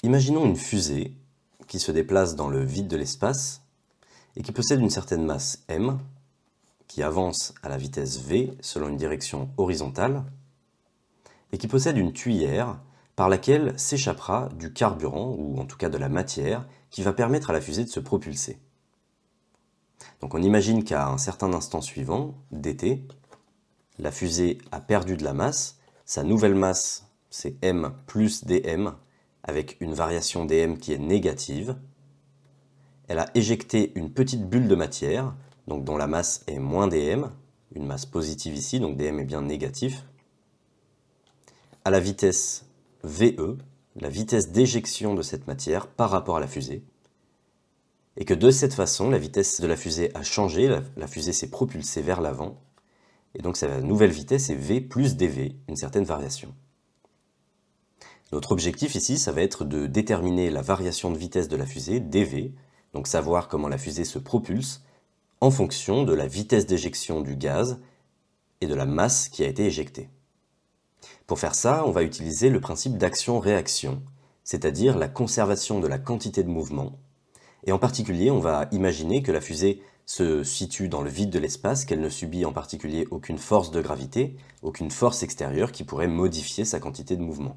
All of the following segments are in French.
Imaginons une fusée qui se déplace dans le vide de l'espace et qui possède une certaine masse m, qui avance à la vitesse v selon une direction horizontale, et qui possède une tuyère par laquelle s'échappera du carburant, ou en tout cas de la matière, qui va permettre à la fusée de se propulser. Donc on imagine qu'à un certain instant suivant, dt, la fusée a perdu de la masse, sa nouvelle masse c'est m plus dm, avec une variation dm qui est négative. Elle a éjecté une petite bulle de matière, donc dont la masse est moins dm, une masse positive ici, donc dm est bien négatif, à la vitesse ve, la vitesse d'éjection de cette matière par rapport à la fusée, et que de cette façon, la vitesse de la fusée a changé, la fusée s'est propulsée vers l'avant, et donc sa nouvelle vitesse est v plus dv, une certaine variation. Notre objectif ici, ça va être de déterminer la variation de vitesse de la fusée, dv, donc savoir comment la fusée se propulse, en fonction de la vitesse d'éjection du gaz et de la masse qui a été éjectée. Pour faire ça, on va utiliser le principe d'action-réaction, c'est-à-dire la conservation de la quantité de mouvement, et en particulier, on va imaginer que la fusée se situe dans le vide de l'espace, qu'elle ne subit en particulier aucune force de gravité, aucune force extérieure qui pourrait modifier sa quantité de mouvement.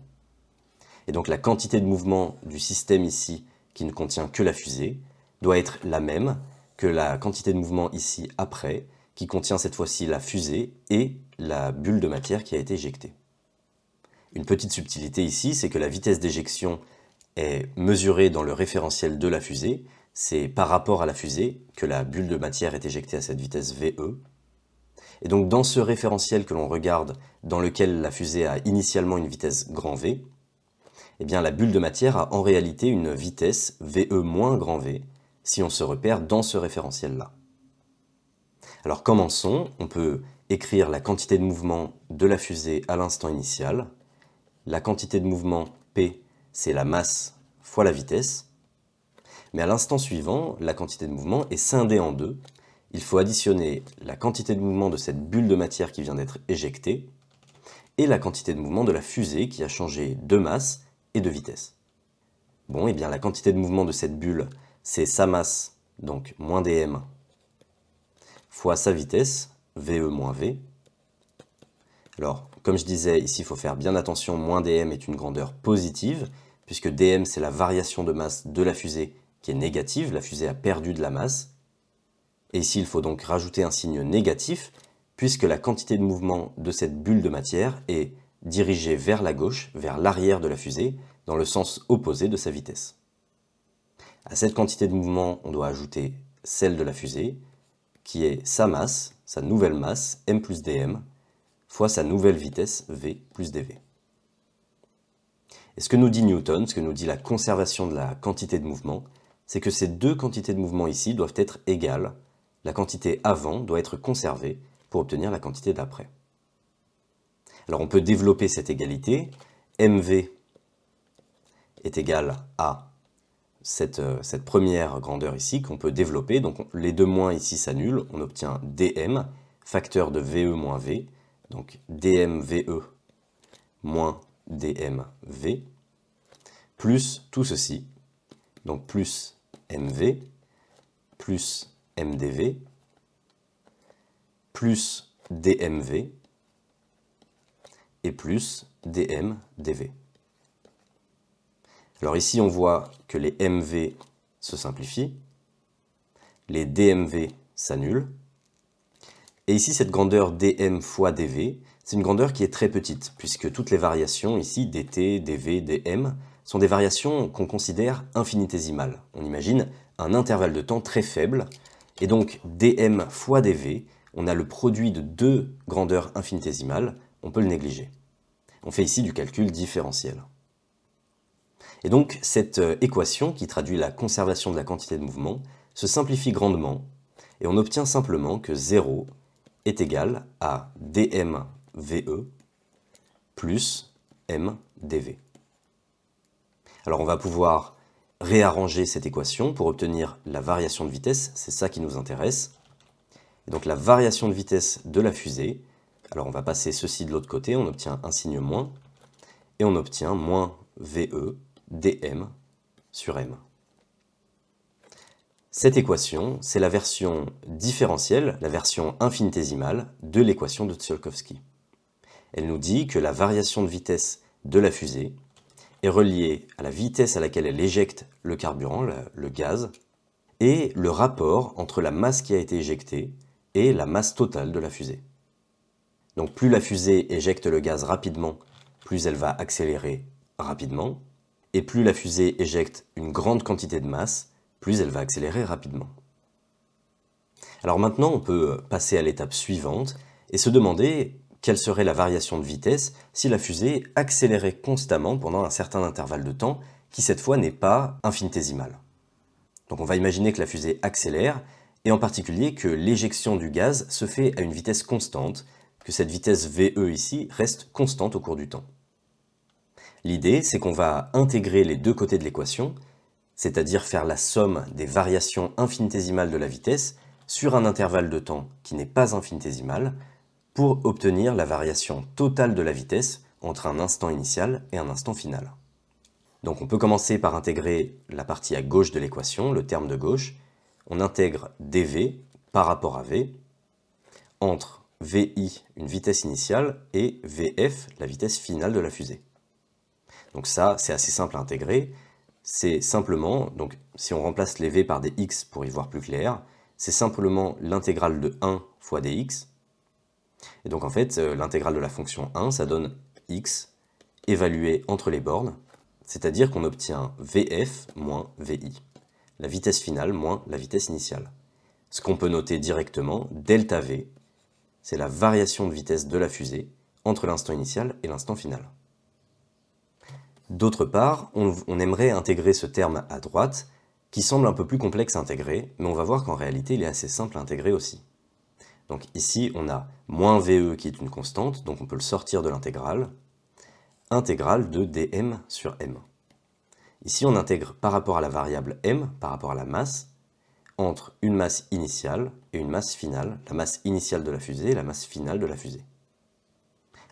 Et donc la quantité de mouvement du système ici, qui ne contient que la fusée, doit être la même que la quantité de mouvement ici après, qui contient cette fois-ci la fusée et la bulle de matière qui a été éjectée. Une petite subtilité ici, c'est que la vitesse d'éjection est mesurée dans le référentiel de la fusée, c'est par rapport à la fusée que la bulle de matière est éjectée à cette vitesse VE. Et donc dans ce référentiel que l'on regarde, dans lequel la fusée a initialement une vitesse grand V, eh bien la bulle de matière a en réalité une vitesse VE moins grand V, si on se repère dans ce référentiel-là. Alors commençons, on peut écrire la quantité de mouvement de la fusée à l'instant initial. La quantité de mouvement P, c'est la masse fois la vitesse. Mais à l'instant suivant, la quantité de mouvement est scindée en deux. Il faut additionner la quantité de mouvement de cette bulle de matière qui vient d'être éjectée et la quantité de mouvement de la fusée qui a changé de masse et de vitesse. Bon, et bien la quantité de mouvement de cette bulle, c'est sa masse, donc moins dm, fois sa vitesse, ve moins v. Alors, comme je disais, ici il faut faire bien attention, moins dm est une grandeur positive, puisque dm c'est la variation de masse de la fusée qui est négative, la fusée a perdu de la masse. Et ici il faut donc rajouter un signe négatif, puisque la quantité de mouvement de cette bulle de matière est dirigée vers la gauche, vers l'arrière de la fusée, dans le sens opposé de sa vitesse. À cette quantité de mouvement, on doit ajouter celle de la fusée, qui est sa masse, sa nouvelle masse, m plus dm, fois sa nouvelle vitesse, v plus dv. Et ce que nous dit Newton, ce que nous dit la conservation de la quantité de mouvement, c'est que ces deux quantités de mouvement ici doivent être égales. La quantité avant doit être conservée pour obtenir la quantité d'après. Alors on peut développer cette égalité. mv est égal à cette première grandeur ici qu'on peut développer. Donc les deux moins ici s'annulent. On obtient dm, facteur de ve moins v. Donc dmve moins dmv, plus tout ceci. Donc plus mv, plus mdv, plus dmv, et plus dmdv. Alors ici on voit que les mv se simplifient, les dmv s'annulent, et ici cette grandeur dm fois dv, c'est une grandeur qui est très petite, puisque toutes les variations ici, dt, dv, dm, sont des variations qu'on considère infinitésimales. On imagine un intervalle de temps très faible, et donc dm fois dv, on a le produit de deux grandeurs infinitésimales, on peut le négliger. On fait ici du calcul différentiel. Et donc cette équation, qui traduit la conservation de la quantité de mouvement, se simplifie grandement, et on obtient simplement que 0 est égal à dmve plus mdv. Alors on va pouvoir réarranger cette équation pour obtenir la variation de vitesse, c'est ça qui nous intéresse. Et donc la variation de vitesse de la fusée, alors on va passer ceci de l'autre côté, on obtient un signe moins, et on obtient moins VE dm sur m. Cette équation, c'est la version différentielle, la version infinitésimale de l'équation de Tsiolkovsky. Elle nous dit que la variation de vitesse de la fusée est reliée à la vitesse à laquelle elle éjecte le carburant, le gaz, et le rapport entre la masse qui a été éjectée et la masse totale de la fusée. Donc plus la fusée éjecte le gaz rapidement, plus elle va accélérer rapidement, et plus la fusée éjecte une grande quantité de masse, plus elle va accélérer rapidement. Alors maintenant, on peut passer à l'étape suivante et se demander quelle serait la variation de vitesse si la fusée accélérait constamment pendant un certain intervalle de temps qui cette fois n'est pas infinitésimal. Donc on va imaginer que la fusée accélère et en particulier que l'éjection du gaz se fait à une vitesse constante, que cette vitesse VE ici reste constante au cours du temps. L'idée, c'est qu'on va intégrer les deux côtés de l'équation, c'est-à-dire faire la somme des variations infinitésimales de la vitesse sur un intervalle de temps qui n'est pas infinitésimal, pour obtenir la variation totale de la vitesse entre un instant initial et un instant final. Donc on peut commencer par intégrer la partie à gauche de l'équation, le terme de gauche. On intègre dv par rapport à v, entre vi, une vitesse initiale, et vf, la vitesse finale de la fusée. Donc ça, c'est assez simple à intégrer. C'est simplement, donc si on remplace les v par des x pour y voir plus clair, c'est simplement l'intégrale de 1 fois dx. Et donc en fait, l'intégrale de la fonction 1, ça donne x évalué entre les bornes, c'est-à-dire qu'on obtient vf moins vi, la vitesse finale moins la vitesse initiale. Ce qu'on peut noter directement, delta v, c'est la variation de vitesse de la fusée entre l'instant initial et l'instant final. D'autre part, on aimerait intégrer ce terme à droite, qui semble un peu plus complexe à intégrer, mais on va voir qu'en réalité, il est assez simple à intégrer aussi. Donc ici, on a moins VE qui est une constante, donc on peut le sortir de l'intégrale, intégrale de dm sur m. Ici, on intègre par rapport à la variable m, par rapport à la masse, entre une masse initiale et une masse finale, la masse initiale de la fusée et la masse finale de la fusée.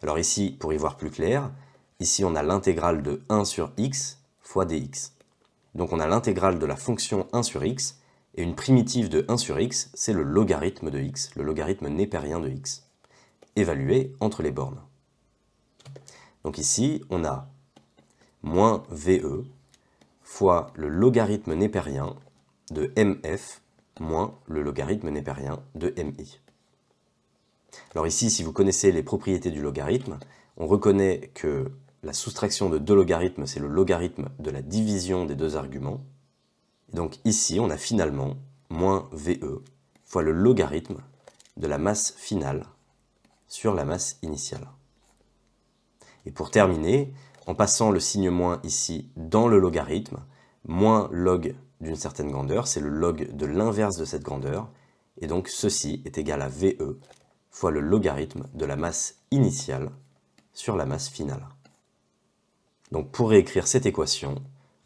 Alors ici, pour y voir plus clair, ici on a l'intégrale de 1 sur x fois dx. Donc on a l'intégrale de la fonction 1 sur x, et une primitive de 1 sur x, c'est le logarithme de x, le logarithme népérien de x, évalué entre les bornes. Donc ici, on a moins VE fois le logarithme népérien de MF moins le logarithme népérien de MI. Alors ici, si vous connaissez les propriétés du logarithme, on reconnaît que la soustraction de deux logarithmes, c'est le logarithme de la division des deux arguments. Et donc ici, on a finalement moins VE fois le logarithme de la masse finale sur la masse initiale. Et pour terminer, en passant le signe moins ici dans le logarithme, moins log d'une certaine grandeur, c'est le log de l'inverse de cette grandeur, et donc ceci est égal à VE fois le logarithme de la masse initiale sur la masse finale. Donc pour réécrire cette équation,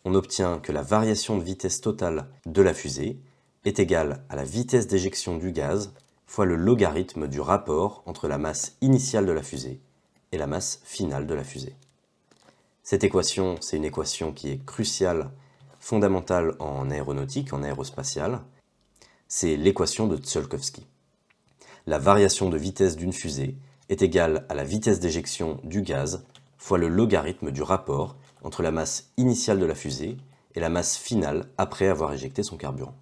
on obtient que la variation de vitesse totale de la fusée est égale à la vitesse d'éjection du gaz fois le logarithme du rapport entre la masse initiale de la fusée et la masse finale de la fusée. Cette équation, c'est une équation qui est cruciale, fondamentale en aéronautique, en aérospatiale. C'est l'équation de Tsiolkovsky. La variation de vitesse d'une fusée est égale à la vitesse d'éjection du gaz fois le logarithme du rapport entre la masse initiale de la fusée et la masse finale après avoir éjecté son carburant.